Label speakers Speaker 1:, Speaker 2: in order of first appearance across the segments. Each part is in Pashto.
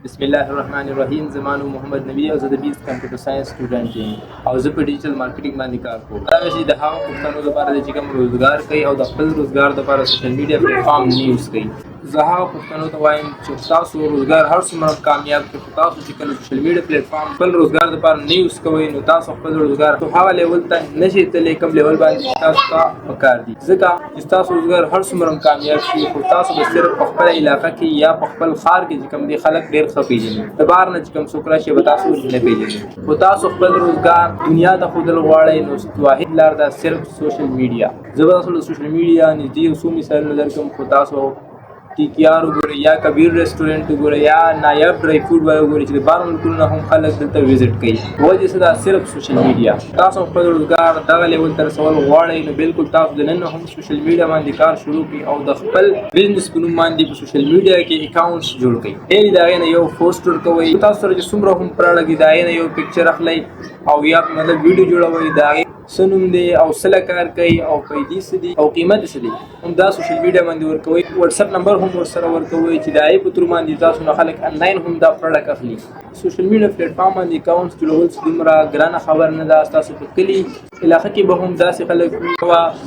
Speaker 1: بسم الله الرحمن الرحیم. زمانو محمد نبی او زه د بیس کمپیوټر ساينس سټوډنټ یم او زه په ډیجیټل مارکیټینګ باندې کار کوم. دا چې د هغو پښتنو لپاره چې کوم روزګار کوي او د خپل روزګار لپاره سوشل میډیا پلیټ فارم نه یوز کوي. زه هغه پښتنو ته وایم چې تاسو روزګار هر څومره کامیاب کړئ، تاسو چې کله سوشل میډیا پلیټ فارم خپل روزګار لپاره نه یوز کوئ نو تاسو خپل روزګار په هغه لیول ته نشئ تللی کوم لیول باندې تاسو ته پکار دي. ځکه چې تاسو روزګار هر څومره کامیاب شي خو تاسو به صرف په خپل علاقه کې یا په خپل ښار کې چې کوم دي خلک ډېر ښه پیژني، د بهر نه چې کوم څوک راشي به تاسو نه پیژني. خو تاسو خپل روزګار دنیا ته ښودل غواړئ نو واحد لار ده صرف سوشل میډیا. زه به تاسو له سوشل میډیا نږدې یو څو مثالونه درکړم، خو تاسو ټیکیار وګورئ یا کبیر ریسټورنټ وګورئ یا نایاب ډرای فروټ وګورئ چې د بهر ملکونو نه هم خلک دلته وزټ کوي. وجه څه ده؟ صرف سوشل میډیا. تاسو خپل روزګار دغه لیول ته رسول غواړئ نو بالکل تاسو د نن هم سوشل میډیا باندې کار شروع کړئ او د خپل بزنس په نوم باندې په سوشل میډیا کې اکاونټس جوړ کړئ. ډېرې د هغې نه یو پوسټ ورکوئ، تاسو سره چې څومره هم پراډکټ دي د هغې نه یو پکچر اخلئ او یا مطلب ویډیو جوړوئ، د هغې څه نوم دی او څه کار کوي او پیسې څه دي او قیمت څه دی، همدا سوشل میډیا باندې ورکوئ. واتساپ نمبر هم ورسره ورکوئ چې د هغې په تور باندې تاسو نه خلک انلاین هم دا پروډکټ اخلي. سوشل میډیا پلیټ فارم باندې اکاونټس جوړول څه دومره ګرانه خبر نه ده. تاسو په کلي علاقه کې به هم داسې خلک وي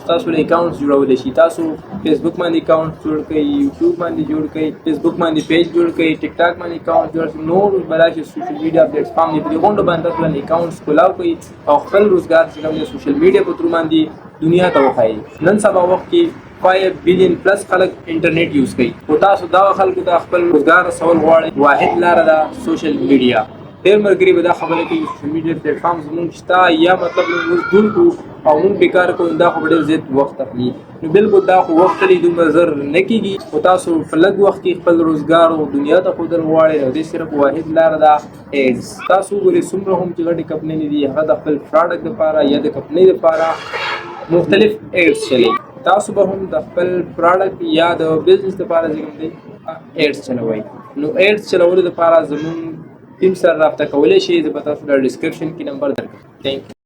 Speaker 1: تاسو له اکاونټس جوړولی شي. تاسو فیسبوک باندې اکاونټ جوړ کړئ، یوټیوب باندې جوړ کړئ، فیسبوک باندې پیج جوړ کړئ، ټیک ټاک باندې اکاونټ جوړ کړئ. نور بلا چې سوشل میډیا پلیټ فارم دی په دې غونډو باندې تاسو باندې اکاونټس کولاو کړئ او خپل روزګار چې کوم دی سوشل میډیا په تور باندې دنیا ته وښایي. نن سبا وخت کې 5 بلین پلس خلک انټرنیټ یوز کوي او تاسو دا خلکو ته خپل روزګار رسول غواړئ، واحد لاره ده سوشل میډیا. ډېر ملګري به دا خبره کوي سوشل میډیا پلیټ فارم زموږ شته یا مطلب موږ ټول کوو او موږ بیکار کوو، دا خو به ډېر زیات وخت اخلي. نو بالکل دا خو وخت لري، دومره زر نه کېږي. خو تاسو په لږ وخت کې خپل روزګار او دنیا ته ښودل غواړئ نو دې صرف واحد لاره ده ایډز. تاسو وګورئ څومره هم چې غټې کمپنۍ دي هغه د خپل پروډکټ لپاره یا د کمپنۍ لپاره مختلف ایډز چلوي. تاسو به هم د خپل پروډکټ یا د بزنس لپاره چې کوم دی ایډز چلوئ. نو ایډز چلولو لپاره زموږ ټیم سره رابطه کولی شئ. زه به تاسو ته ډسکرپشن کې نمبر درکړم. تھینک یو.